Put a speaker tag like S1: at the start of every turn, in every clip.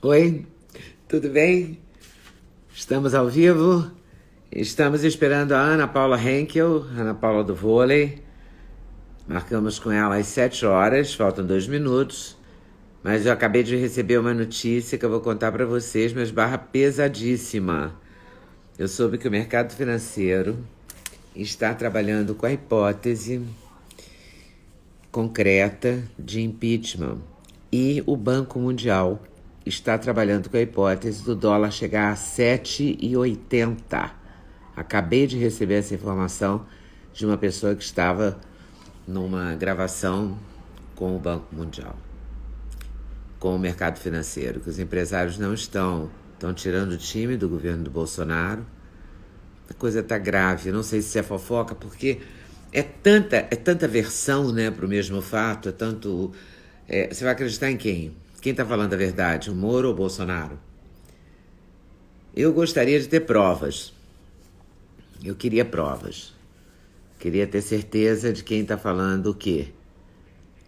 S1: Oi, tudo bem? Estamos ao vivo. Estamos esperando a Ana Paula Henkel, Ana Paula do vôlei. Marcamos com ela às 7 horas, faltam 2 minutos. Mas eu acabei de receber uma notícia que eu vou contar para vocês, mas barra pesadíssima. Eu soube que o mercado financeiro está trabalhando com a hipótese concreta de impeachment. E o Banco Mundial está trabalhando com a hipótese do dólar chegar a 7,80. Acabei de receber essa informação de uma pessoa que estava numa gravação com o Banco Mundial, com o mercado financeiro, que os empresários não estão tirando o time do governo do Bolsonaro. A coisa está grave, não sei se é fofoca, porque é tanta versão, né, para o mesmo fato, você vai acreditar em quem? Quem está falando a verdade, o Moro ou o Bolsonaro? Eu gostaria de ter provas. Eu queria provas. Queria ter certeza de quem está falando o quê.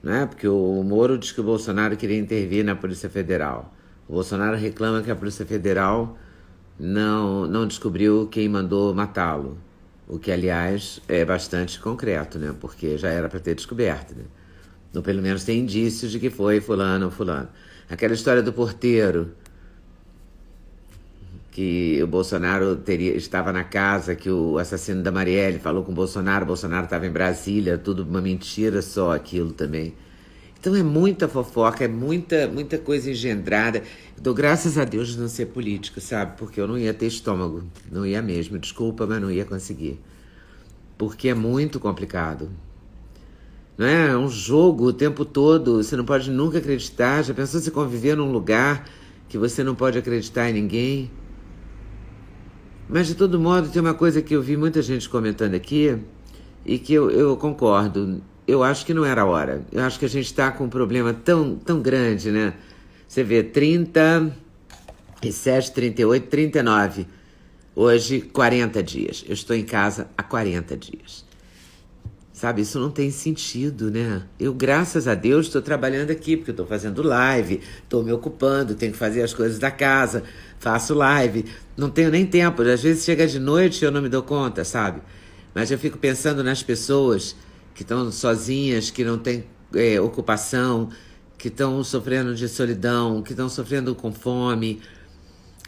S1: Não é? Porque o Moro diz que o Bolsonaro queria intervir na Polícia Federal. O Bolsonaro reclama que a Polícia Federal não descobriu quem mandou matá-lo. O que, aliás, é bastante concreto, né? Porque já era para ter descoberto, né? Ou pelo menos tem indícios de que foi fulano ou fulano. Aquela história do porteiro, que o Bolsonaro estava na casa, que o assassino da Marielle falou com o Bolsonaro estava em Brasília, tudo uma mentira só aquilo também. Então é muita fofoca, é muita coisa engendrada. Eu dou graças a Deus de não ser político, sabe? Porque eu não ia ter estômago, não ia mesmo, desculpa, mas não ia conseguir. Porque é muito complicado. Não é? É um jogo o tempo todo, você não pode nunca acreditar. Já pensou você conviver num lugar que você não pode acreditar em ninguém? Mas, de todo modo, tem uma coisa que eu vi muita gente comentando aqui e que eu concordo. Eu acho que não era a hora. Eu acho que a gente está com um problema tão grande, né? Você vê, 37, 38, 39. Hoje, 40 dias. Eu estou em casa há 40 dias. Sabe, isso não tem sentido, né? Eu, graças a Deus, estou trabalhando aqui, porque eu estou fazendo live, estou me ocupando, tenho que fazer as coisas da casa, faço live, não tenho nem tempo. Às vezes chega de noite e eu não me dou conta, sabe? Mas eu fico pensando nas pessoas que estão sozinhas, que não têm ocupação, que estão sofrendo de solidão, que estão sofrendo com fome.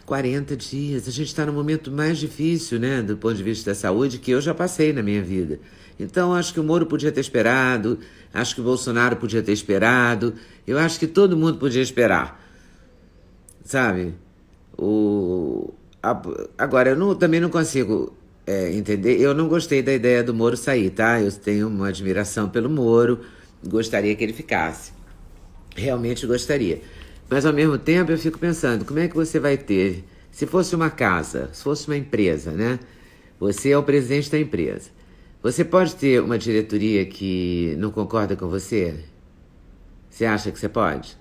S1: 40 dias, a gente está no momento mais difícil, né, do ponto de vista da saúde, que eu já passei na minha vida. Então, acho que o Moro podia ter esperado, acho que o Bolsonaro podia ter esperado, eu acho que todo mundo podia esperar, sabe? Agora, também não consigo entender, eu não gostei da ideia do Moro sair, tá? Eu tenho uma admiração pelo Moro, gostaria que ele ficasse, realmente gostaria. Mas, ao mesmo tempo, eu fico pensando, como é que você vai ter, se fosse uma casa, se fosse uma empresa, né? Você é o presidente da empresa. Você pode ter uma diretoria que não concorda com você? Você acha que você pode?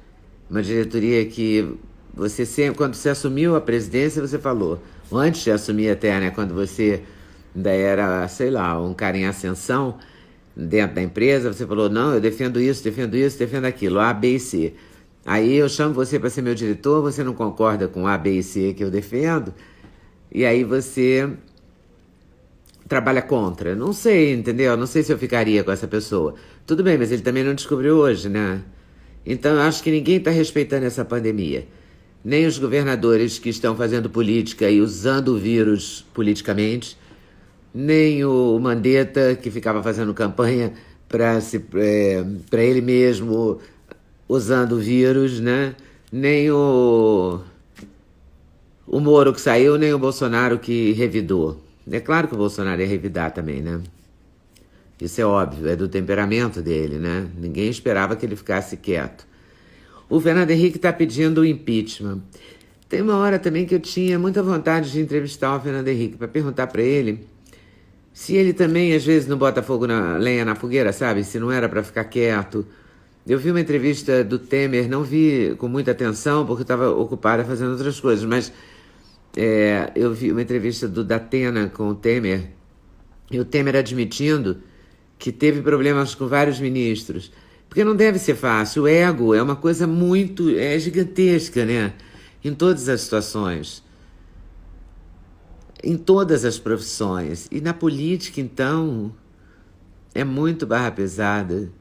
S1: Uma diretoria que você sempre, quando você assumiu a presidência, você falou, antes de assumir até, né? Quando você ainda era, sei lá, um cara em ascensão dentro da empresa, você falou, não, eu defendo isso, defendo aquilo, A, B e C. Aí eu chamo você para ser meu diretor, você não concorda com A, B e C que eu defendo, e aí você trabalha contra. Não sei, entendeu? Não sei se eu ficaria com essa pessoa. Tudo bem, mas ele também não descobriu hoje, né? Então eu acho que ninguém está respeitando essa pandemia. Nem os governadores que estão fazendo política e usando o vírus politicamente, nem o Mandetta, que ficava fazendo campanha para ele mesmo usando o vírus, né? Nem o Moro que saiu, nem o Bolsonaro que revidou. É claro que o Bolsonaro ia revidar também, né? Isso é óbvio, é do temperamento dele, né? Ninguém esperava que ele ficasse quieto. O Fernando Henrique está pedindo o impeachment. Tem uma hora também que eu tinha muita vontade de entrevistar o Fernando Henrique para perguntar para ele se ele também, às vezes, não bota lenha na fogueira, sabe? Se não era para ficar quieto. Eu vi uma entrevista do Temer, não vi com muita atenção, porque eu estava ocupada fazendo outras coisas, mas eu vi uma entrevista do Datena com o Temer, e o Temer admitindo que teve problemas com vários ministros. Porque não deve ser fácil, o ego é uma coisa muito gigantesca, né? em todas as situações, em todas as profissões. E na política, então, é muito barra pesada.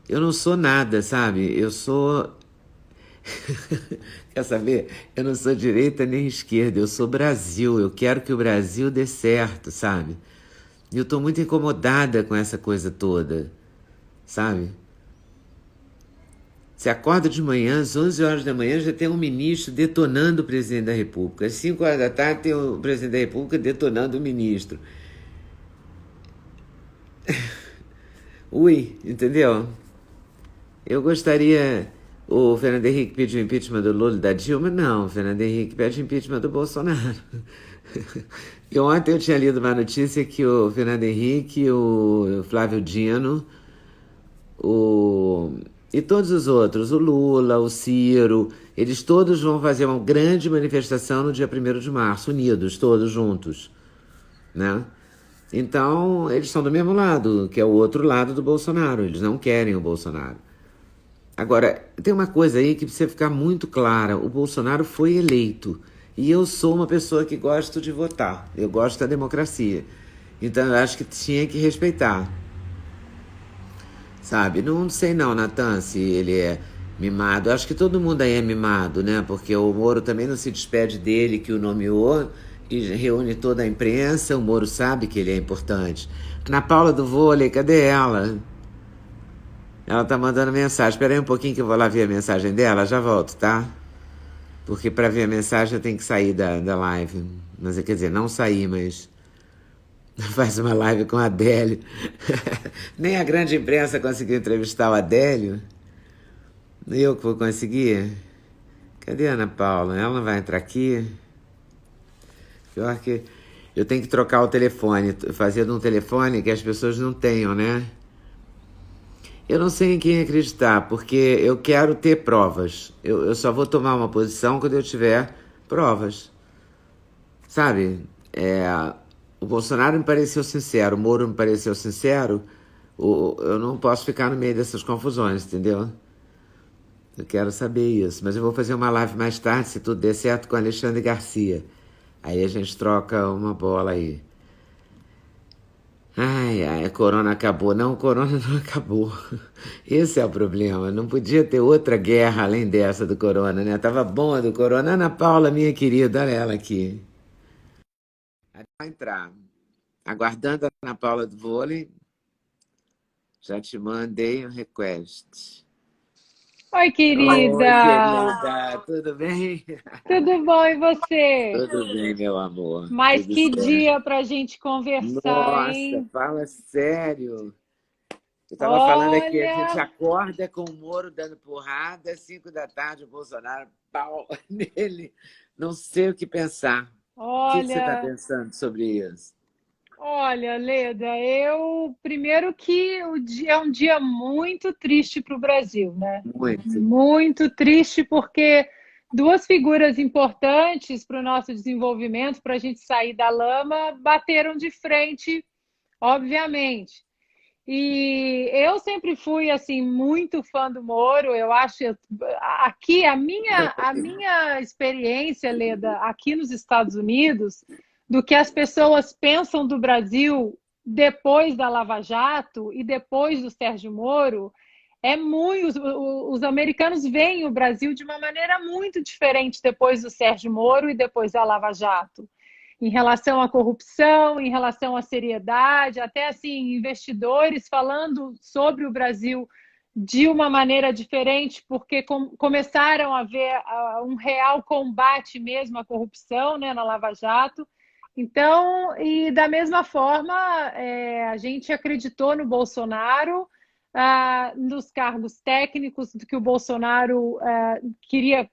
S1: Eu não sou nada, sabe? Eu sou... Quer saber? Eu não sou direita nem esquerda, eu sou Brasil. Eu quero que o Brasil dê certo, sabe? E eu tô muito incomodada com essa coisa toda, sabe? Você acorda de manhã, às 11 horas da manhã, já tem um ministro detonando o presidente da República. Às 5 horas da tarde tem o presidente da República detonando o ministro. Ui, entendeu? Eu gostaria... O Fernando Henrique pediu impeachment do Lula e da Dilma? Não, o Fernando Henrique pede impeachment do Bolsonaro. E ontem eu tinha lido uma notícia que o Fernando Henrique, o Flávio Dino, e todos os outros, o Lula, o Ciro, eles todos vão fazer uma grande manifestação no dia 1º de março, unidos, todos juntos, né? Então, eles estão do mesmo lado, que é o outro lado do Bolsonaro, eles não querem o Bolsonaro. Agora, tem uma coisa aí que precisa ficar muito clara, o Bolsonaro foi eleito, e eu sou uma pessoa que gosto de votar, eu gosto da democracia, então eu acho que tinha que respeitar. Sabe? Não sei não, Natan, se ele é mimado. Acho que todo mundo aí é mimado, né? Porque o Moro também não se despede dele, que o nomeou, e reúne toda a imprensa. O Moro sabe que ele é importante. Ana Paula do vôlei, cadê ela? Ela tá mandando mensagem. Espera aí um pouquinho que eu vou lá ver a mensagem dela. Já volto, tá? Porque para ver a mensagem eu tenho que sair da live. Mas quer dizer, não sair, mas... Faz uma live com o Adélio. Nem a grande imprensa conseguiu entrevistar o Adélio. Eu que vou conseguir. Cadê a Ana Paula? Ela não vai entrar aqui? Pior que eu tenho que trocar o telefone, fazer de um telefone que as pessoas não tenham, né? Eu não sei em quem acreditar, porque eu quero ter provas. Eu só vou tomar uma posição quando eu tiver provas. Sabe? O Bolsonaro me pareceu sincero, o Moro me pareceu sincero. Eu não posso ficar no meio dessas confusões, entendeu? Eu quero saber isso. Mas eu vou fazer uma live mais tarde, se tudo der certo, com Alexandre Garcia. Aí a gente troca uma bola aí. Ai, ai, a corona acabou. Não, o corona não acabou. Esse é o problema. Não podia ter outra guerra além dessa do corona, né? Tava bom a do corona. Ana Paula, minha querida, olha ela aqui. Vai entrar. Aguardando a Ana Paula do vôlei. Já te mandei um request.
S2: Oi,
S1: Oi,
S2: querida.
S1: querida, tudo bem?
S2: Tudo bom e você?
S1: Tudo bem, meu amor,
S2: Mas
S1: tudo
S2: que
S1: certo.
S2: dia pra gente conversar,
S1: Nossa,
S2: hein?
S1: fala sério. Eu tava falando aqui, a gente
S2: Olha,
S1: acorda com o Moro dando porrada, às 5 da tarde o Bolsonaro, pau nele. Não sei o que pensar. O que você está
S2: olha,
S1: pensando sobre isso?
S2: olha, Leda, eu primeiro que o dia é um dia muito triste para o Brasil, né?
S1: Muito.
S2: Muito triste porque duas figuras importantes para o nosso desenvolvimento, para a gente sair da lama, bateram de frente, obviamente. E eu sempre fui assim muito fã do Moro. Eu acho aqui a minha experiência, Leda, aqui nos Estados Unidos, do que as pessoas pensam do Brasil depois da Lava Jato e depois do Sérgio Moro, é muito. Os americanos veem o Brasil de uma maneira muito diferente depois do Sérgio Moro e depois da Lava Jato em relação à corrupção, em relação à seriedade, até assim investidores falando sobre o Brasil de uma maneira diferente, porque começaram a ver um real combate mesmo à corrupção, né, na Lava Jato. Então, e da mesma forma, a gente acreditou no Bolsonaro, nos cargos técnicos que o Bolsonaro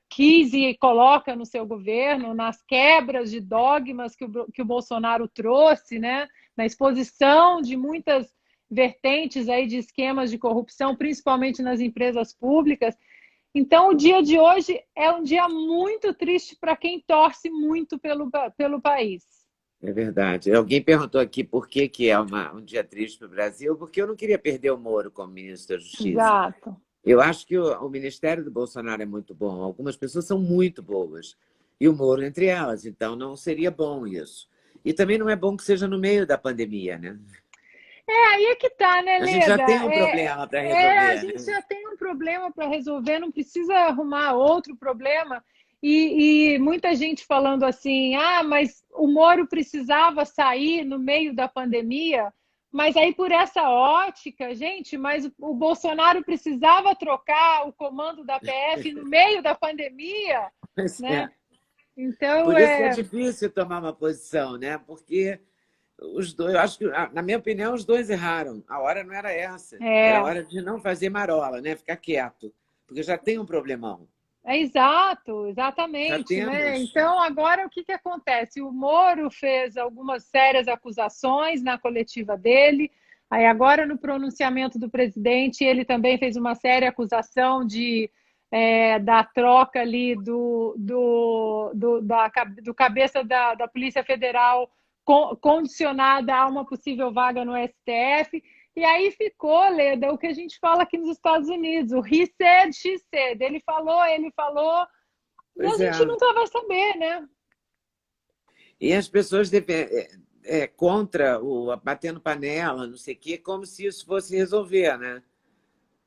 S2: quis e coloca no seu governo, nas quebras de dogmas que o Bolsonaro trouxe, né? Na exposição de muitas vertentes aí de esquemas de corrupção, principalmente nas empresas públicas. Então, o dia de hoje é um dia muito triste para quem torce muito pelo país.
S1: É verdade. Alguém perguntou aqui por que, que é um dia triste para o Brasil, porque eu não queria perder o Moro como ministro da Justiça.
S2: Exato.
S1: Eu acho que o ministério do Bolsonaro é muito bom. Algumas pessoas são muito boas. E o Moro entre elas. Então, não seria bom isso. E também não é bom que seja no meio da pandemia, né?
S2: Aí é que tá, né,
S1: A gente já
S2: Leda?
S1: tem um problema para
S2: A
S1: resolver,
S2: gente
S1: né?
S2: já tem um problema para resolver, não precisa arrumar outro problema. E muita gente falando assim, ah, mas o Moro precisava sair no meio da pandemia. Mas aí, por essa ótica, gente, mas o Bolsonaro precisava trocar o comando da PF no meio da pandemia,
S1: Pois
S2: né?
S1: é.
S2: Então,
S1: Por isso que é difícil tomar uma posição, né? Porque os dois, eu acho que, na minha opinião, os dois erraram. A hora não era essa. Era a
S2: é,
S1: hora de não fazer marola, né? Ficar quieto. Porque já tem um problemão.
S2: É exato,
S1: Já
S2: exatamente, né?
S1: temos.
S2: Então, agora o que que acontece? O Moro fez algumas sérias acusações na coletiva dele, aí agora no pronunciamento do presidente, ele também fez uma séria acusação da troca ali do cabeça da Polícia Federal condicionada a uma possível vaga no STF. E aí ficou, Leda, o que a gente fala aqui nos Estados Unidos, o he said, she said. Ele falou, e a
S1: Pois é.
S2: gente nunca vai saber, né?
S1: E as pessoas contra o batendo panela, não sei o quê, como se isso fosse resolver, né?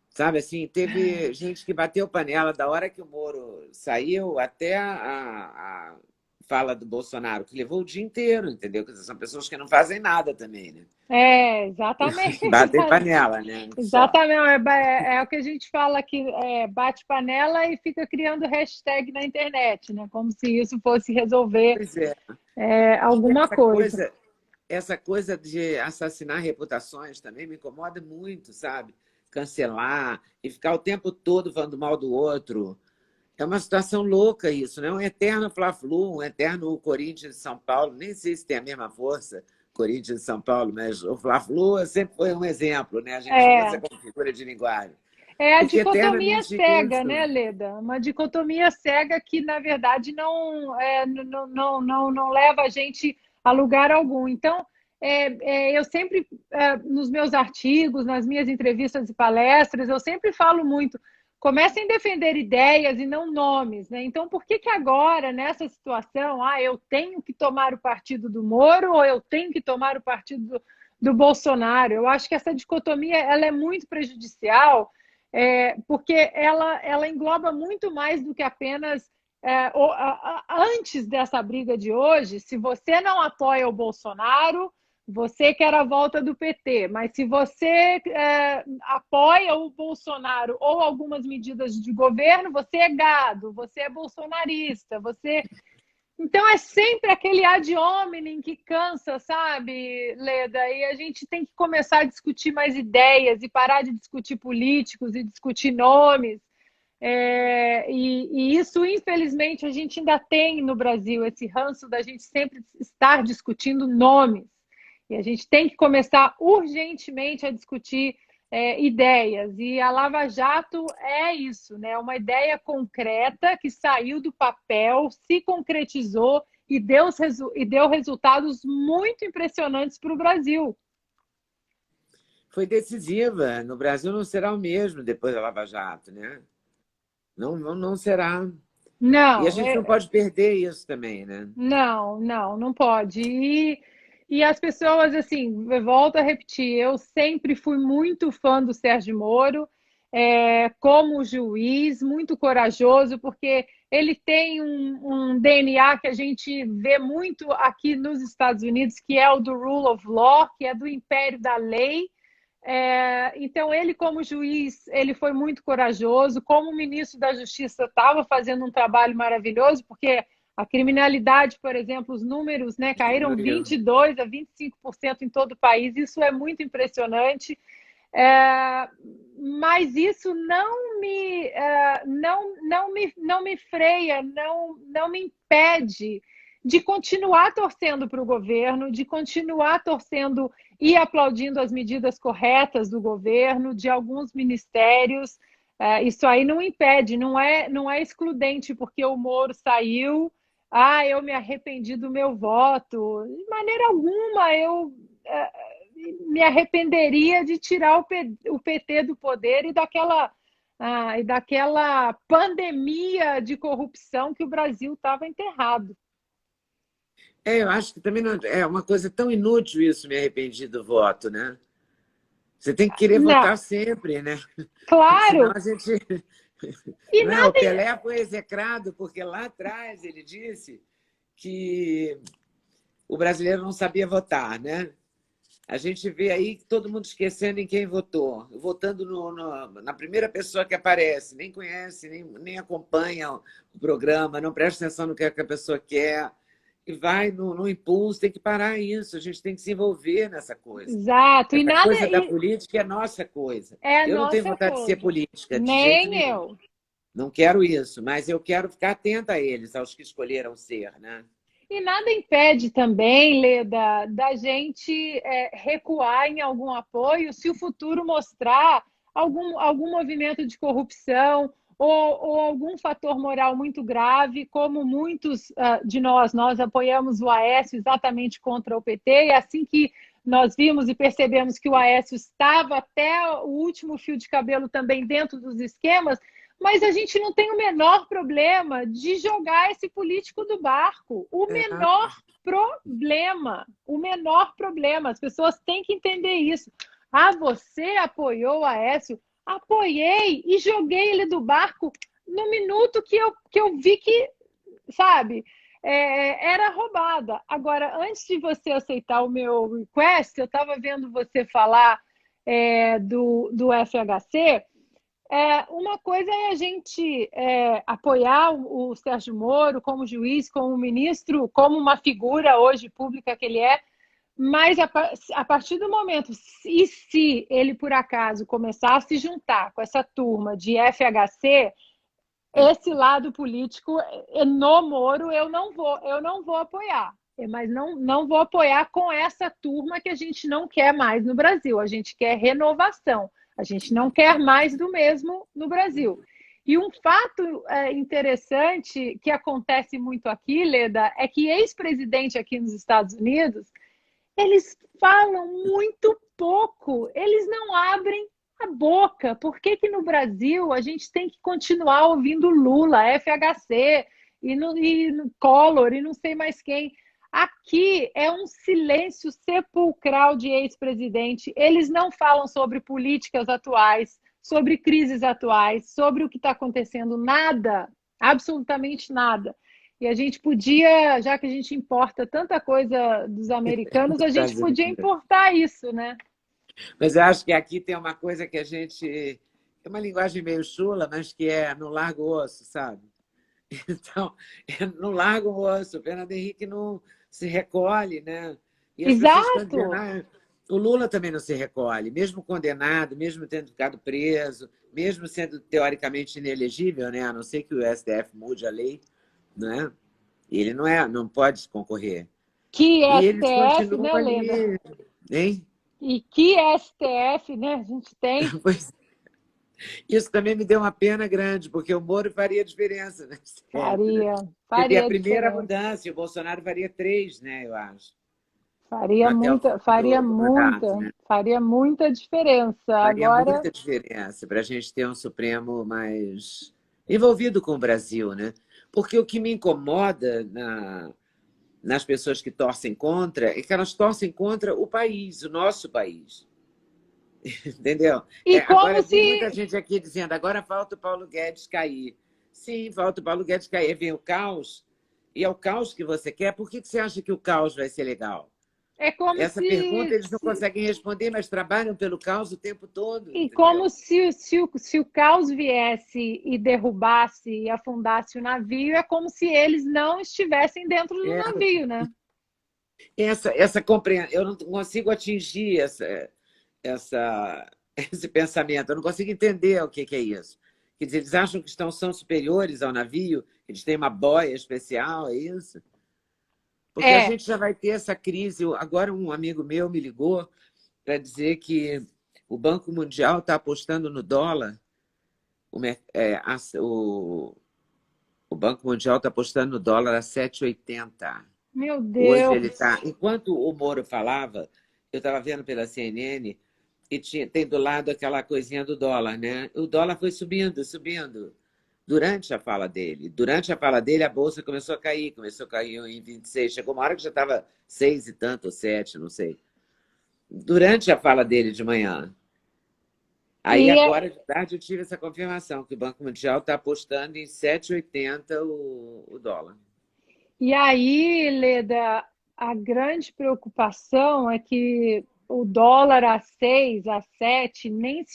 S1: Sabe assim, teve gente que bateu panela da hora que o Moro saiu até a fala do Bolsonaro, que levou o dia inteiro, entendeu? São pessoas que não fazem nada também, né?
S2: Exatamente.
S1: Batem panela, né? Só.
S2: Exatamente. É o que a gente fala aqui, bate panela e fica criando hashtag na internet, né? Como se isso fosse resolver
S1: Pois é. E
S2: alguma coisa.
S1: essa coisa de assassinar reputações também me incomoda muito, sabe? Cancelar e ficar o tempo todo falando mal do outro. É uma situação louca isso, né? Um eterno Fla-Flu, um eterno Corinthians e São Paulo. Nem sei se tem a mesma força, Corinthians e São Paulo, mas o Fla-Flu sempre foi um exemplo, né? A gente usa
S2: É,
S1: como figura de linguagem.
S2: É a
S1: Porque
S2: dicotomia
S1: eternamente
S2: cega, né,
S1: isso.
S2: Leda? Uma dicotomia cega que, na verdade, não leva a gente a lugar algum. Então, eu sempre, nos meus artigos, nas minhas entrevistas e palestras, eu sempre falo muito, comecem a defender ideias e não nomes, né? Então, por que que agora, nessa situação, eu tenho que tomar o partido do Moro ou eu tenho que tomar o partido do Bolsonaro? Eu acho que essa dicotomia ela é muito prejudicial, porque ela engloba muito mais do que apenas antes dessa briga de hoje. Se você não apoia o Bolsonaro, você quer a volta do PT, mas se você apoia o Bolsonaro ou algumas medidas de governo, você é gado, você é bolsonarista, você. Então é sempre aquele ad hominem que cansa, sabe, Leda? E a gente tem que começar a discutir mais ideias e parar de discutir políticos e discutir nomes. E isso, infelizmente, a gente ainda tem no Brasil, esse ranço da gente sempre estar discutindo nomes. E a gente tem que começar urgentemente a discutir ideias. E a Lava Jato é isso, né? Uma ideia concreta que saiu do papel, se concretizou e deu resultados muito impressionantes para o Brasil.
S1: Foi decisiva. No Brasil não será o mesmo depois da Lava Jato, né? Não, não, não será. E a
S2: Não,
S1: gente não pode perder isso também, né?
S2: não pode. E as pessoas, assim, volto a repetir, eu sempre fui muito fã do Sérgio Moro, como juiz, muito corajoso, porque ele tem um DNA que a gente vê muito aqui nos Estados Unidos, que é o do rule of law, que é do império da lei. Então, ele, como juiz, ele foi muito corajoso. Como ministro da Justiça, estava fazendo um trabalho maravilhoso, porque a criminalidade, por exemplo, os números, né, caíram
S1: Diminuiu.
S2: 22% a 25% em todo o país. Isso é muito impressionante. Mas isso não me freia, não me impede de continuar torcendo para o governo, de continuar torcendo e aplaudindo as medidas corretas do governo, de alguns ministérios. Isso aí não impede, não é excludente, porque o Moro saiu, eu me arrependi do meu voto. De maneira alguma, eu me arrependeria de tirar o PT do poder e e daquela pandemia de corrupção que o Brasil estava enterrado.
S1: Eu acho que também não, é uma coisa tão inútil isso, me arrepender do voto, né? Você tem que querer
S2: Não,
S1: votar sempre, né? Senão
S2: claro,
S1: a gente.
S2: e
S1: Não é? O
S2: nada.
S1: Pelé foi execrado porque lá atrás ele disse que o brasileiro não sabia votar, né? A gente vê aí todo mundo esquecendo em quem votou, votando na primeira pessoa que aparece, nem conhece, nem acompanha o programa, não presta atenção no que a pessoa quer, e vai no impulso, tem que parar isso, a gente tem que se envolver nessa coisa.
S2: Exato, e
S1: Essa
S2: nada
S1: coisa da política é nossa coisa.
S2: é a
S1: Eu não tenho
S2: nossa
S1: vontade de ser
S2: coisa.
S1: política, de jeito
S2: Nem
S1: nenhum.
S2: eu.
S1: Não quero isso, mas eu quero ficar atenta a eles, aos que escolheram ser, né?
S2: E nada impede também, Leda, da gente recuar em algum apoio se o futuro mostrar algum movimento de corrupção ou algum fator moral muito grave, como muitos de nós apoiamos o Aécio exatamente contra o PT, e assim que nós vimos e percebemos que o Aécio estava até o último fio de cabelo também dentro dos esquemas, mas a gente não tem o menor problema de jogar esse político do barco. O
S1: É,
S2: menor problema. O menor problema. As pessoas têm que entender isso. Ah, você apoiou o Aécio? Apoiei e joguei ele do barco no minuto que eu vi que, sabe, era roubada. Agora, antes de você aceitar o meu request, eu estava vendo você falar do FHC. Uma coisa é a gente apoiar o Sérgio Moro como juiz, como ministro, como uma figura hoje pública que ele é, mas a partir do momento, e se ele por acaso começar a se juntar com essa turma de FHC, esse lado político no Moro eu não vou apoiar. Mas não vou apoiar com essa turma que a gente não quer mais no Brasil. A gente quer renovação. A gente não quer mais do mesmo no Brasil. E um fato interessante que acontece muito aqui, Leda, é que ex-presidente aqui nos Estados Unidos, eles falam muito pouco, eles não abrem a boca. Por que que no Brasil a gente tem que continuar ouvindo Lula, FHC e no Collor e não sei mais quem? Aqui é um silêncio sepulcral de ex-presidente. Eles não falam sobre políticas atuais, sobre crises atuais, sobre o que está acontecendo, nada, absolutamente nada. E a gente podia, já que a gente importa tanta coisa dos americanos, a gente podia importar isso, né?
S1: mas eu acho que aqui tem uma coisa que a gente. É uma linguagem meio chula, mas que é no largo osso, sabe? Então, no largo osso. O Fernando Henrique não se recolhe, né? E as pessoas ficam dizendo,
S2: Exato.
S1: o Lula também não se recolhe, mesmo condenado, mesmo tendo ficado preso, mesmo sendo teoricamente inelegível, né? A não ser que o STF mude a lei, né? Ele não pode concorrer.
S2: Que
S1: E eles
S2: STF,
S1: continuam
S2: né, Leda?
S1: ali, hein?
S2: E que STF, né? A gente tem.
S1: Pois, isso também me deu uma pena grande, porque o Moro faria diferença no STF, né? Seria a
S2: Faria
S1: primeira
S2: diferença.
S1: mudança, e o Bolsonaro faria três, né, eu acho, até o fim do mandato, né?
S2: Faria muita diferença.
S1: Faria
S2: Agora,
S1: muita diferença para a gente ter um Supremo mais envolvido com o Brasil, né? Porque o que me incomoda nas pessoas que torcem contra é que elas torcem contra o país, o nosso país. Entendeu?
S2: e como
S1: Agora tem
S2: se
S1: muita gente aqui dizendo, agora falta o Paulo Guedes cair. Sim, falta o Paulo Guedes cair. Aí vem o caos, e é o caos que você quer. Por que você acha que o caos vai ser legal?
S2: é como
S1: Essa pergunta
S2: se,
S1: eles não conseguem responder, mas trabalham pelo caos o tempo todo,
S2: e como
S1: entendeu?
S2: se o caos viesse e derrubasse e afundasse o navio, é como se eles não estivessem dentro do
S1: É,
S2: navio, né?
S1: essa compreensão, eu não consigo atingir esse pensamento, eu não consigo entender o que é isso. Quer dizer, eles acham que são superiores ao navio, eles têm uma boia especial, é isso? Porque a
S2: É,
S1: gente já vai ter essa crise. Agora, um amigo meu me ligou para dizer que o Banco Mundial está apostando no dólar. O, o Banco Mundial está apostando no dólar a 7,80.
S2: meu
S1: Hoje ele
S2: Deus.
S1: está. Enquanto o Moro falava, eu estava vendo pela CNN, e tem do lado aquela coisinha do dólar, né? O dólar foi subindo, subindo. Durante a fala dele. Durante a fala dele, a bolsa começou a cair em 26. Chegou uma hora que já estava 6 e tanto, ou 7, não sei. Durante a fala dele de manhã. Aí
S2: E,
S1: agora de tarde eu tive essa confirmação que o Banco Mundial está apostando em 7,80 o dólar.
S2: e aí, Leda, a grande preocupação é que o dólar a 6, a 7, nem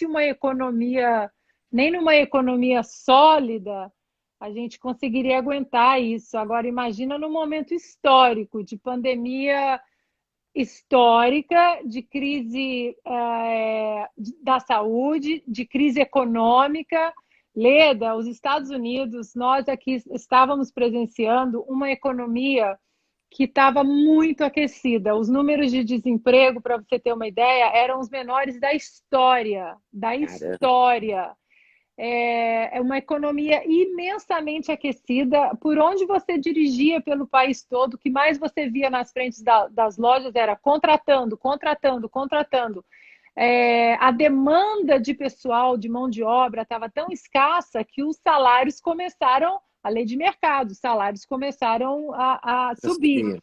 S2: numa economia sólida, a gente conseguiria aguentar isso. Agora, imagina num momento histórico, de pandemia histórica, de crise da saúde, de crise econômica. Leda, os Estados Unidos, nós aqui estávamos presenciando uma economia que estava muito aquecida. Os números de desemprego, para você ter uma ideia, eram os menores da história, da
S1: Cara,
S2: história. É uma economia imensamente aquecida. Por onde você dirigia pelo país todo, o que mais você via nas frentes das lojas era contratando, contratando, contratando. A demanda de pessoal, de mão de obra, estava tão escassa que os salários começaram, a lei de mercado, os salários começaram a subir.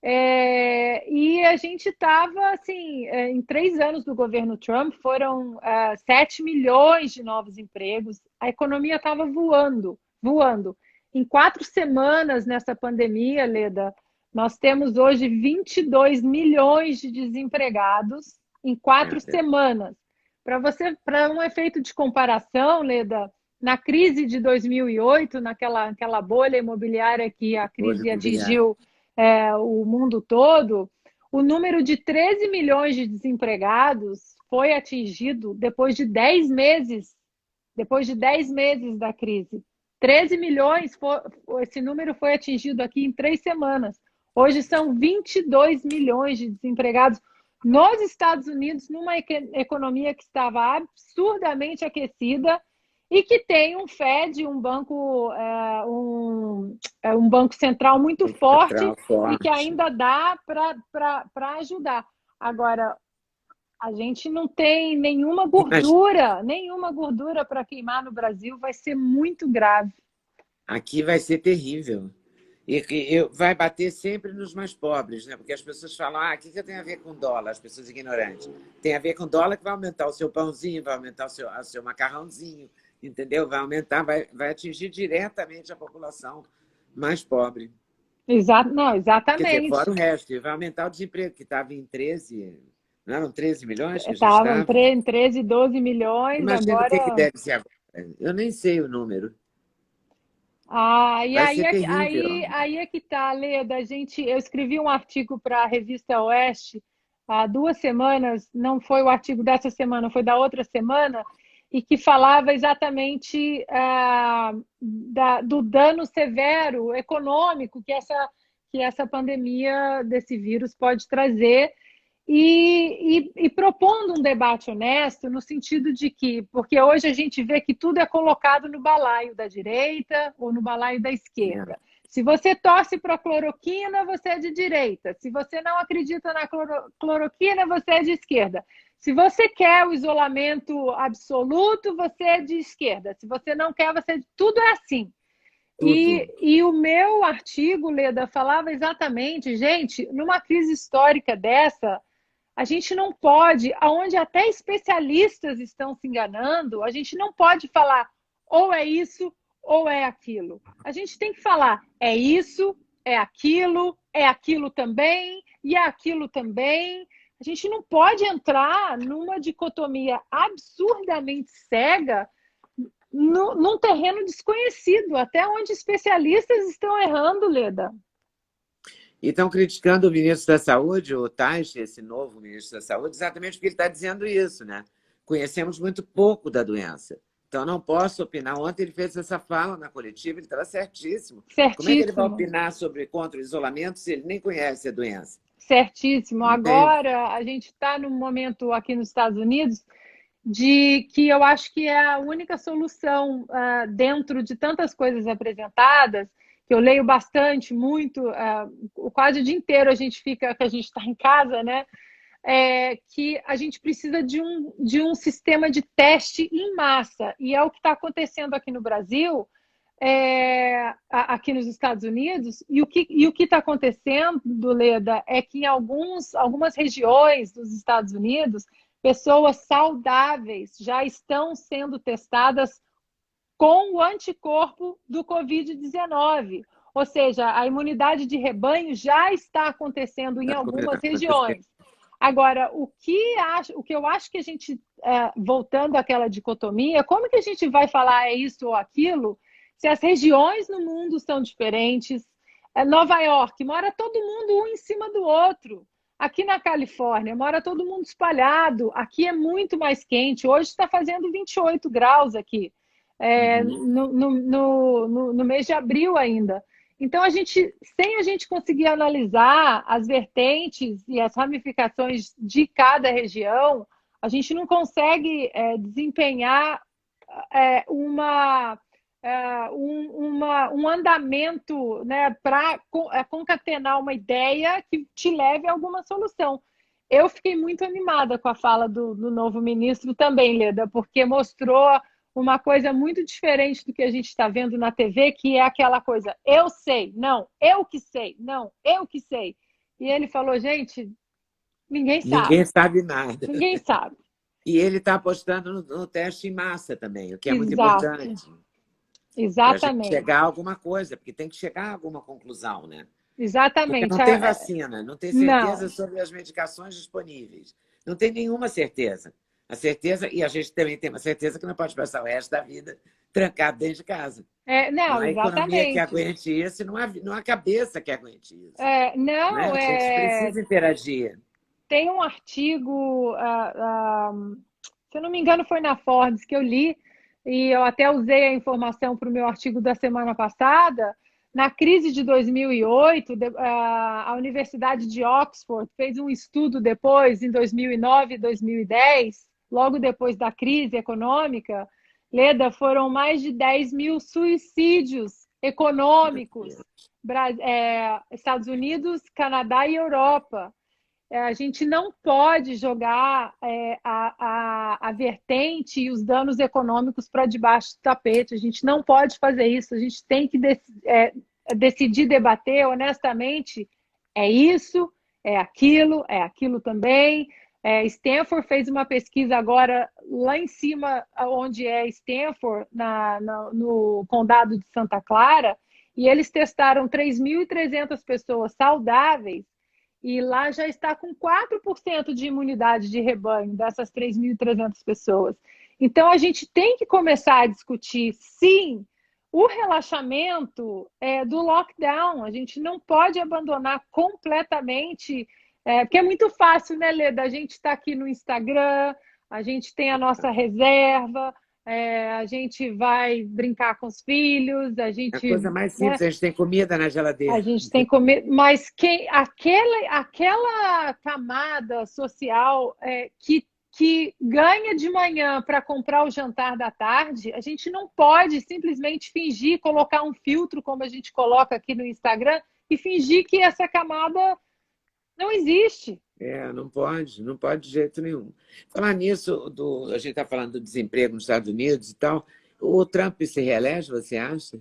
S2: E a gente estava, assim, em 3 anos do governo Trump, foram 7 milhões de novos empregos, a economia estava voando, voando. Em 4 semanas nessa pandemia, Leda, nós temos hoje 22 milhões de desempregados em 4
S1: cara,
S2: semanas. Para um efeito de comparação, Leda, na crise de 2008, naquela bolha imobiliária que a
S1: olho
S2: crise
S1: imobiliário.
S2: atingiu o mundo todo, o número de 13 milhões de desempregados foi atingido depois de 10 meses da crise. 13 milhões, esse número foi atingido aqui em 3 semanas. Hoje são 22 milhões de desempregados nos Estados Unidos, numa economia que estava absurdamente aquecida e que tem um Fed, um banco central muito forte
S1: Central
S2: e que
S1: forte.
S2: ainda dá para ajudar. Agora, a gente não tem
S1: Mas
S2: nenhuma gordura para queimar no Brasil, vai ser muito grave.
S1: aqui vai ser terrível. E vai bater sempre nos mais pobres, né? Porque as pessoas falam, o que tem a ver com dólar? As pessoas ignorantes. Tem a ver com dólar que vai aumentar o seu pãozinho, vai aumentar o seu macarrãozinho, entendeu? Vai aumentar, vai atingir diretamente a população mais pobre.
S2: Não,
S1: Quer dizer, fora
S2: exatamente.
S1: o resto. E vai aumentar o desemprego, que estava em 13, não eram 13 milhões que a gente
S2: Estavam
S1: estava?
S2: em 13, 12 milhões,
S1: Imagina o que
S2: agora.
S1: deve ser agora. Eu nem sei o número.
S2: E
S1: Vai
S2: aí
S1: ser
S2: é,
S1: terrível.
S2: aí é que tá, Leda. Eu escrevi um artigo para a revista Oeste há 2 semanas, não foi o artigo dessa semana, foi da outra semana, e que falava exatamente do dano severo econômico que essa pandemia desse vírus pode trazer e propondo um debate honesto no sentido de que, porque hoje a gente vê que tudo é colocado no balaio da direita ou no balaio da
S1: É.
S2: esquerda. Se você torce para a cloroquina, você é de direita. Se você não acredita na cloroquina, você é de esquerda. Se você quer o isolamento absoluto, você é de esquerda. Se você não quer, você... Tudo é assim.
S1: Tudo.
S2: E o meu artigo, Leda, falava exatamente, gente, numa crise histórica dessa, a gente não pode, aonde até especialistas estão se enganando, a gente não pode falar ou é isso ou é aquilo. A gente tem que falar é isso, é aquilo também e é aquilo também. A gente não pode entrar numa dicotomia absurdamente cega num terreno desconhecido, até onde especialistas estão errando, Leda.
S1: E estão criticando o ministro da Saúde, o Taish, esse novo ministro da Saúde, exatamente porque ele está dizendo isso, né? Conhecemos muito pouco da doença. Então, não posso opinar. Ontem ele fez essa fala na coletiva, ele estava certíssimo. Como é que ele vai
S2: Certíssimo.
S1: opinar contra o isolamento se ele nem conhece a doença?
S2: Certíssimo.
S1: Entende?
S2: Agora, a gente está num momento aqui nos Estados Unidos de que eu acho que é a única solução dentro de tantas coisas apresentadas, que eu leio bastante, muito, quase o dia inteiro a gente fica, que a gente está em casa, né? que a gente precisa de um sistema de teste em massa. E é o que está acontecendo aqui no Brasil, aqui nos Estados Unidos. E o que está acontecendo, Leda, é que em algumas regiões dos Estados Unidos, pessoas saudáveis já estão sendo testadas com o anticorpo do Covid-19. Ou seja, a imunidade de rebanho já está acontecendo em algumas regiões. Agora, o que eu acho que a gente, voltando àquela dicotomia, como que a gente vai falar isso ou aquilo se as regiões no mundo são diferentes? Nova York, mora todo mundo um em cima do outro. Aqui na Califórnia, mora todo mundo espalhado. Aqui é muito mais quente. Hoje está fazendo 28 graus aqui, no mês de abril ainda. Então, sem a gente conseguir analisar as vertentes e as ramificações de cada região, a gente não consegue desempenhar um andamento, né, para concatenar uma ideia que te leve a alguma solução. Eu fiquei muito animada com a fala do novo ministro também, Leda, porque mostrou uma coisa muito diferente do que a gente está vendo na TV, que é aquela coisa, eu sei, não, eu que sei, não, eu que sei. E ele falou, gente, ninguém sabe.
S1: Ninguém sabe nada.
S2: Ninguém sabe.
S1: E ele está apostando no teste em massa também, o que é muito
S2: Exato.
S1: importante.
S2: Exatamente.
S1: Para chegar a alguma coisa, porque tem que chegar a alguma conclusão, né?
S2: Exatamente.
S1: Porque não tem vacina, não tem certeza sobre as medicações disponíveis. Não tem nenhuma certeza. A certeza, e a gente também tem uma certeza que não pode passar o resto da vida trancado dentro de casa.
S2: Não
S1: há
S2: exatamente.
S1: Economia que aguente isso, não há cabeça que aguente isso.
S2: Não,
S1: A gente precisa interagir.
S2: Tem um artigo, se eu não me engano, foi na Forbes que eu li, e eu até usei a informação para o meu artigo da semana passada. Na crise de 2008, a Universidade de Oxford fez um estudo depois, em 2009 e 2010, logo depois da crise econômica. Leda, foram mais de 10 mil suicídios econômicos, Estados Unidos, Canadá e Europa. A gente não pode jogar a vertente e os danos econômicos para debaixo do tapete. A gente não pode fazer isso. A gente tem que decidir, debater honestamente. É isso, é aquilo também. Stanford fez uma pesquisa agora lá em cima, onde é Stanford, no condado de Santa Clara, e eles testaram 3.300 pessoas saudáveis, e lá já está com 4% de imunidade de rebanho dessas 3.300 pessoas. Então, a gente tem que começar a discutir, sim, o relaxamento do lockdown. A gente não pode abandonar completamente, porque é muito fácil, né, Leda? A gente está aqui no Instagram, a gente tem a nossa reserva, a gente vai brincar com os filhos, a gente...
S1: A coisa mais simples, a gente tem comida na geladeira.
S2: A gente tem comida, mas aquela camada social que ganha de manhã para comprar o jantar da tarde, a gente não pode simplesmente fingir, colocar um filtro, como a gente coloca aqui no Instagram, e fingir que essa camada não existe.
S1: Não pode de jeito nenhum. Falar nisso, a gente está falando do desemprego nos Estados Unidos e tal, o Trump se reelege, você acha?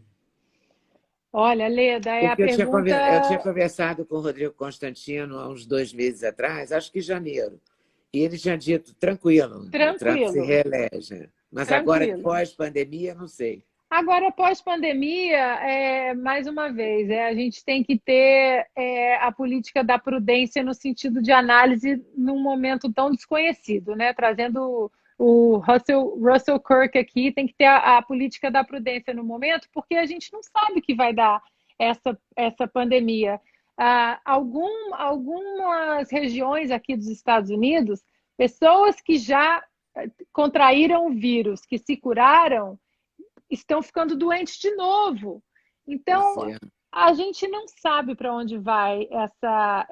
S2: Olha, Leda, a pergunta...
S1: Eu tinha conversado com o Rodrigo Constantino há uns 2 meses atrás, acho que em janeiro, e ele tinha dito, tranquilo. O Trump se reelege. Mas agora, pós-pandemia, não sei.
S2: Agora, pós-pandemia, mais uma vez, a gente tem que ter a política da prudência no sentido de análise num momento tão desconhecido, né? Trazendo o Russell Kirk aqui, tem que ter a política da prudência no momento, porque a gente não sabe o que vai dar essa pandemia. Algumas regiões aqui dos Estados Unidos, pessoas que já contraíram o vírus, que se curaram, estão ficando doentes de novo. Então, a gente não sabe para onde vai essa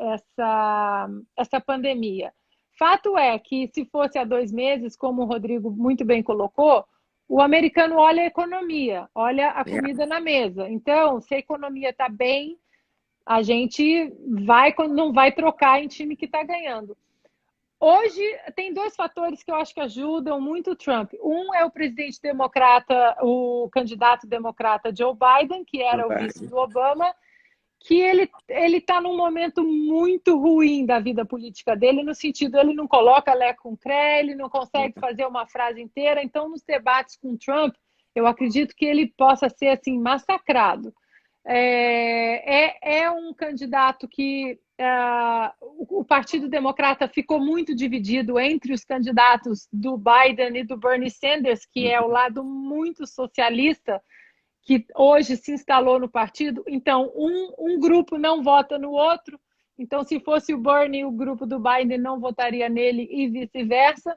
S2: pandemia. Fato é que, se fosse há 2 meses, como o Rodrigo muito bem colocou, o americano olha a economia, olha a comida na mesa. Então, se a economia está bem, a gente não vai trocar em time que está ganhando. Hoje, tem dois fatores que eu acho que ajudam muito o Trump. Um é o presidente democrata, o candidato democrata Joe Biden, que
S1: Joe
S2: era o vice
S1: Biden.
S2: do Obama, que ele está num momento muito ruim da vida política dele, no sentido, ele não coloca Lé com Cré, ele não consegue fazer uma frase inteira. Então, nos debates com Trump, eu acredito que ele possa ser assim massacrado. É um candidato que o Partido Democrata ficou muito dividido entre os candidatos do Biden e do Bernie Sanders, que é o lado muito socialista, que hoje se instalou no partido. Então, um grupo não vota no outro. Então, se fosse o Bernie, o grupo do Biden não votaria nele e vice-versa.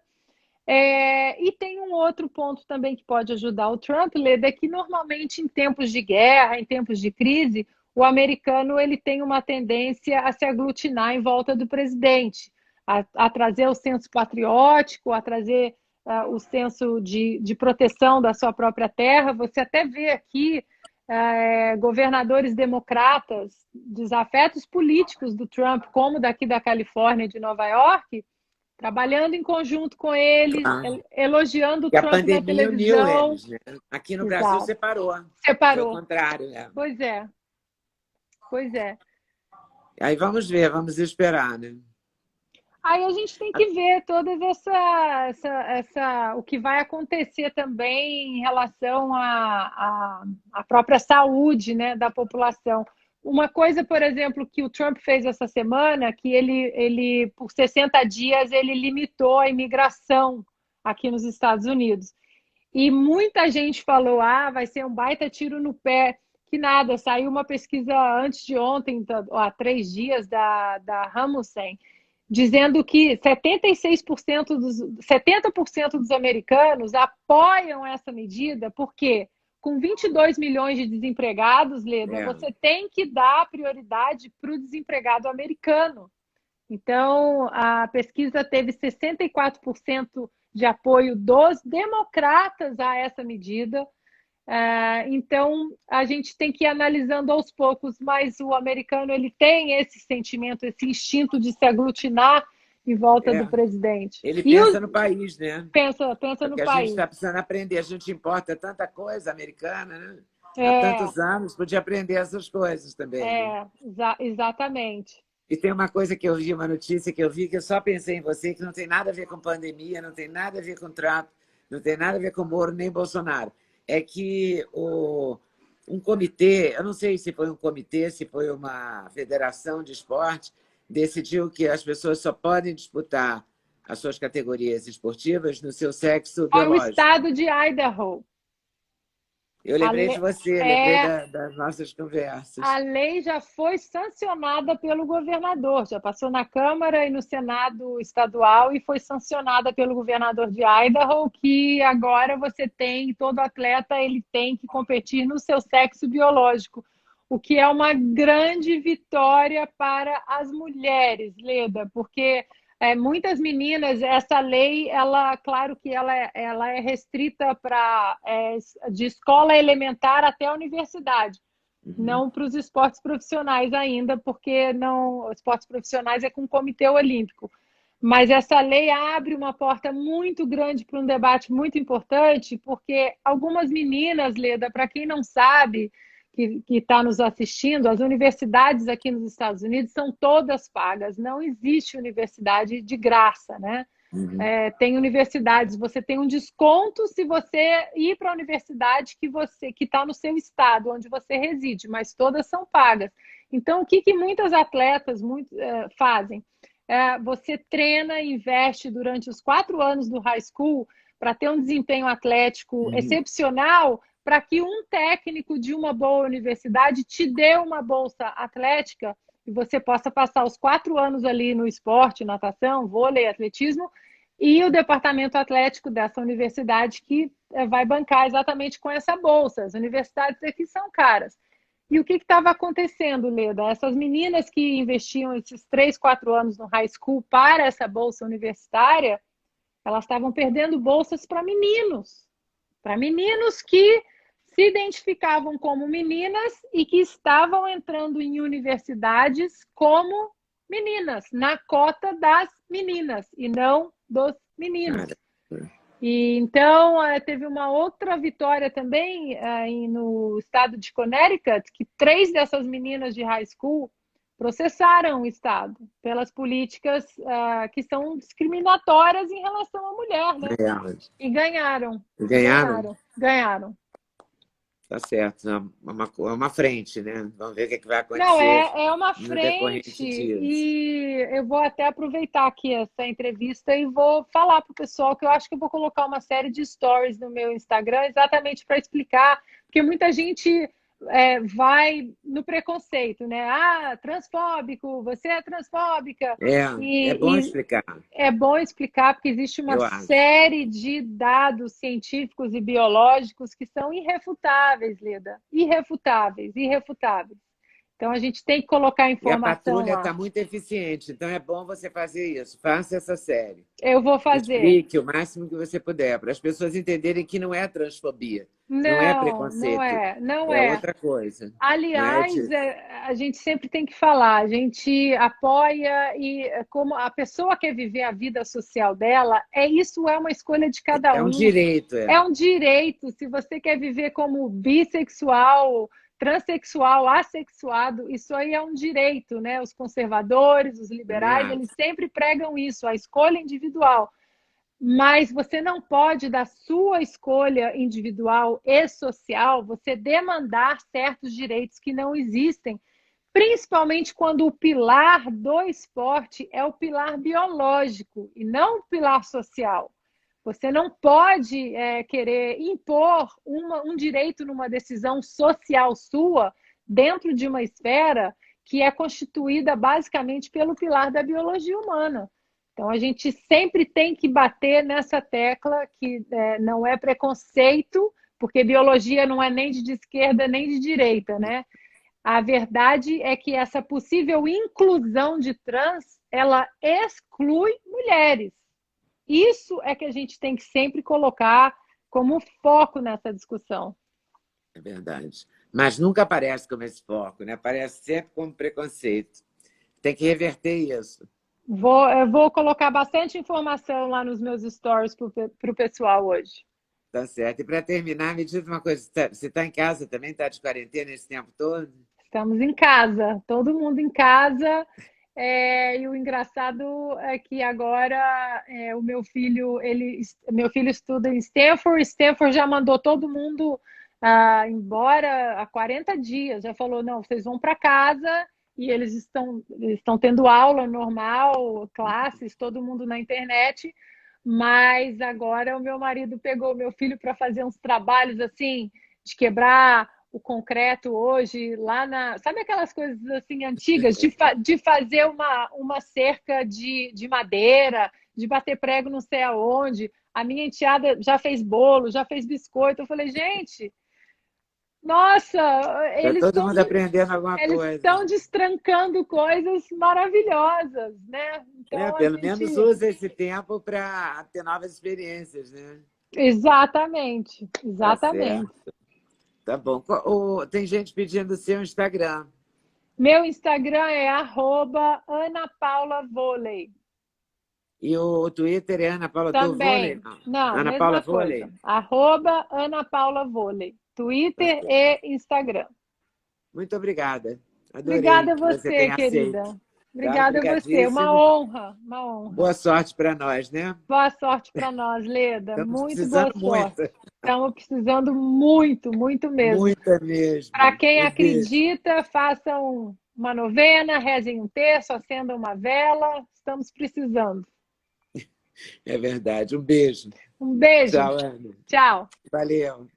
S2: E tem um outro ponto também que pode ajudar o Trump, Leda, é que normalmente em tempos de guerra, em tempos de crise, o americano ele tem uma tendência a se aglutinar em volta do presidente, a trazer o senso patriótico, a trazer o senso de proteção da sua própria terra. Você até vê aqui governadores democratas, desafetos políticos do Trump, como daqui da Califórnia, de Nova York, trabalhando em conjunto com ele,
S1: Claro.
S2: elogiando o
S1: E a
S2: Trump na
S1: pandemia uniu
S2: televisão.
S1: eles, né? Aqui no Brasil
S2: Exato.
S1: separou. Foi o
S2: Separou.
S1: contrário, né?
S2: Pois é, pois é.
S1: Aí vamos ver, vamos esperar, né?
S2: Aí a gente tem que ver todas o que vai acontecer também em relação à própria saúde, né, da população. Uma coisa, por exemplo, que o Trump fez essa semana, que ele por 60 dias, ele limitou a imigração aqui nos Estados Unidos. E muita gente falou, vai ser um baita tiro no pé. Que nada, saiu uma pesquisa antes de ontem, há 3 dias, da Rasmussen, dizendo que 70% dos americanos apoiam essa medida, porque com 22 milhões de desempregados, Leda,
S1: É.
S2: você tem que dar prioridade para o desempregado americano. Então, a pesquisa teve 64% de apoio dos democratas a essa medida. Então, a gente tem que ir analisando aos poucos, mas o americano ele tem esse sentimento, esse instinto de se aglutinar em volta do
S1: É.
S2: presidente.
S1: Ele
S2: E
S1: pensa no país, né?
S2: pensa no
S1: Porque a gente está
S2: país.
S1: precisando aprender. A gente importa tanta coisa americana, né? Há
S2: É,
S1: tantos anos, podia aprender essas coisas também, né?
S2: exatamente.
S1: E tem uma coisa que eu vi, uma notícia que eu vi, que eu só pensei em você, que não tem nada a ver com pandemia, não tem nada a ver com Trump, não tem nada a ver com Moro nem Bolsonaro. É que um comitê, eu não sei se foi um comitê, se foi uma federação de esporte, decidiu que as pessoas só podem disputar as suas categorias esportivas no seu sexo
S2: Foi o
S1: biológico.
S2: estado de Idaho.
S1: Eu
S2: A,
S1: lembrei de
S2: le...
S1: você, lembrei
S2: é,
S1: das nossas
S2: a
S1: conversas.
S2: lei já foi sancionada pelo governador, já passou na Câmara e no Senado estadual e foi sancionada pelo governador de Idaho, que agora todo atleta ele tem que competir no seu sexo biológico, o que é uma grande vitória para as mulheres, Leda, porque muitas meninas, essa lei, claro que ela é restrita de escola elementar até a universidade,
S1: Uhum.
S2: não para os esportes profissionais ainda, porque não, esportes profissionais é com o Comitê Olímpico. Mas essa lei abre uma porta muito grande para um debate muito importante, porque algumas meninas, Leda, para quem não sabe, que está nos assistindo, as universidades aqui nos Estados Unidos são todas pagas, não existe universidade de graça, né?
S1: Uhum.
S2: Tem universidades, você tem um desconto se você ir para a universidade que está no seu estado, onde você reside, mas todas são pagas. Então, o que muitas atletas fazem? Você treina e investe durante os 4 anos do high school para ter um desempenho atlético
S1: Uhum.
S2: excepcional, para que um técnico de uma boa universidade te dê uma bolsa atlética e você possa passar os 4 anos ali no esporte, natação, vôlei, atletismo, e o departamento atlético dessa universidade que vai bancar exatamente com essa bolsa. As universidades aqui são caras. E o que estava acontecendo, Leda? Essas meninas que investiam esses 3, 4 anos no high school para essa bolsa universitária, elas estavam perdendo bolsas para meninos que se identificavam como meninas e que estavam entrando em universidades como meninas, na cota das meninas e não dos meninos.
S1: Cara,
S2: E então teve uma outra vitória também no estado de Connecticut, que 3 dessas meninas de high school processaram o estado pelas políticas que são discriminatórias em relação à mulher, né?
S1: elas
S2: E ganharam,
S1: ganharam?
S2: ganharam.
S1: Tá certo, é uma frente, né? Vamos ver o que, é que vai
S2: Não,
S1: acontecer
S2: é uma
S1: no
S2: frente
S1: decorrente disso.
S2: e eu vou até aproveitar aqui essa entrevista e vou falar para o pessoal que eu acho que eu vou colocar uma série de stories no meu Instagram exatamente para explicar, porque muita gente vai no preconceito, né? Ah, transfóbico, você é transfóbica.
S1: É bom
S2: E
S1: explicar,
S2: é bom explicar, porque existe uma
S1: eu acho.
S2: série de dados científicos e biológicos que são irrefutáveis, Leda. Irrefutáveis, irrefutáveis. Então, a gente tem que colocar a
S1: E a
S2: informação
S1: patrulha
S2: lá.
S1: está muito eficiente, então é bom você fazer isso. Faça essa série.
S2: Eu vou fazer.
S1: Explique o máximo que você puder, para as pessoas entenderem que não é transfobia, não é
S2: Não, não
S1: preconceito,
S2: é, não
S1: é
S2: é.
S1: outra coisa. Não é
S2: Aliás,
S1: de...
S2: a gente sempre tem que falar, a gente apoia e como a pessoa quer viver a vida social dela, isso é uma escolha de cada
S1: É um
S2: um.
S1: direito,
S2: É um direito. Se você quer viver como bissexual, transexual, assexuado, isso aí é um direito, né? Os conservadores, os
S1: também
S2: liberais, eles
S1: acho.
S2: sempre pregam isso, a escolha individual. Mas você não pode, da sua escolha individual e social, você demandar certos direitos que não existem, principalmente quando o pilar do esporte é o pilar biológico e não o pilar social. Você não pode querer impor um direito numa decisão social sua dentro de uma esfera que é constituída basicamente pelo pilar da biologia humana. Então, a gente sempre tem que bater nessa tecla que não é preconceito, porque biologia não é nem de esquerda nem de direita, né? A verdade é que essa possível inclusão de trans, ela exclui mulheres. Isso é que a gente tem que sempre colocar como foco nessa discussão.
S1: É verdade. Mas nunca aparece como esse foco, né? Aparece sempre como preconceito. Tem que reverter isso.
S2: Eu vou colocar bastante informação lá nos meus stories para o pessoal hoje.
S1: Tá certo. E para terminar, me diz uma coisa: você está em casa também? Está de quarentena esse tempo todo?
S2: Estamos em casa, todo mundo em casa. E o engraçado é que agora o meu filho estuda em Stanford. Stanford já mandou todo mundo embora há 40 dias. Já falou, não, vocês vão para casa e eles estão tendo aula normal, classes, todo mundo na internet. Mas agora o meu marido pegou o meu filho para fazer uns trabalhos assim, de quebrar o concreto hoje, lá na. Sabe aquelas coisas assim antigas, de fazer uma cerca de madeira, de bater prego não sei aonde. A minha enteada já fez bolo, já fez biscoito. Eu falei, gente, nossa,
S1: Está
S2: eles
S1: todo
S2: estão
S1: mundo aprendendo alguma
S2: eles
S1: coisa.
S2: estão destrancando coisas maravilhosas, né? Então a
S1: Pelo menos
S2: gente.
S1: usa esse tempo para ter novas experiências, né?
S2: Exatamente,
S1: Tá
S2: exatamente.
S1: certo. Tá bom. Tem gente pedindo o seu Instagram.
S2: Meu Instagram é @AnaPaulaVôlei.
S1: E o Twitter é Ana Paula do Vôlei?
S2: Também.
S1: Não.
S2: Não,
S1: Ana Paula
S2: mesma coisa.
S1: Vôlei?
S2: @AnaPaulaVôlei.
S1: Tá
S2: Twitter
S1: certo.
S2: e Instagram.
S1: Muito obrigada. Adorei
S2: Obrigada a
S1: que você
S2: você,
S1: tenha aceito.
S2: querida.
S1: Tá?
S2: Obrigada a você. Uma
S1: Obrigadíssimo.
S2: honra, uma honra.
S1: Boa sorte para nós, né?
S2: Boa sorte para nós, Leda.
S1: Estamos
S2: Muito boa
S1: precisando
S2: sorte.
S1: muito.
S2: Estamos precisando muito, muito mesmo.
S1: Muita
S2: Para
S1: mesmo.
S2: quem
S1: Um beijo.
S2: acredita, façam uma novena, rezem um terço, acendam uma vela. Estamos precisando.
S1: É verdade. Um beijo.
S2: Um beijo.
S1: Tchau, Ana.
S2: Tchau.
S1: Valeu.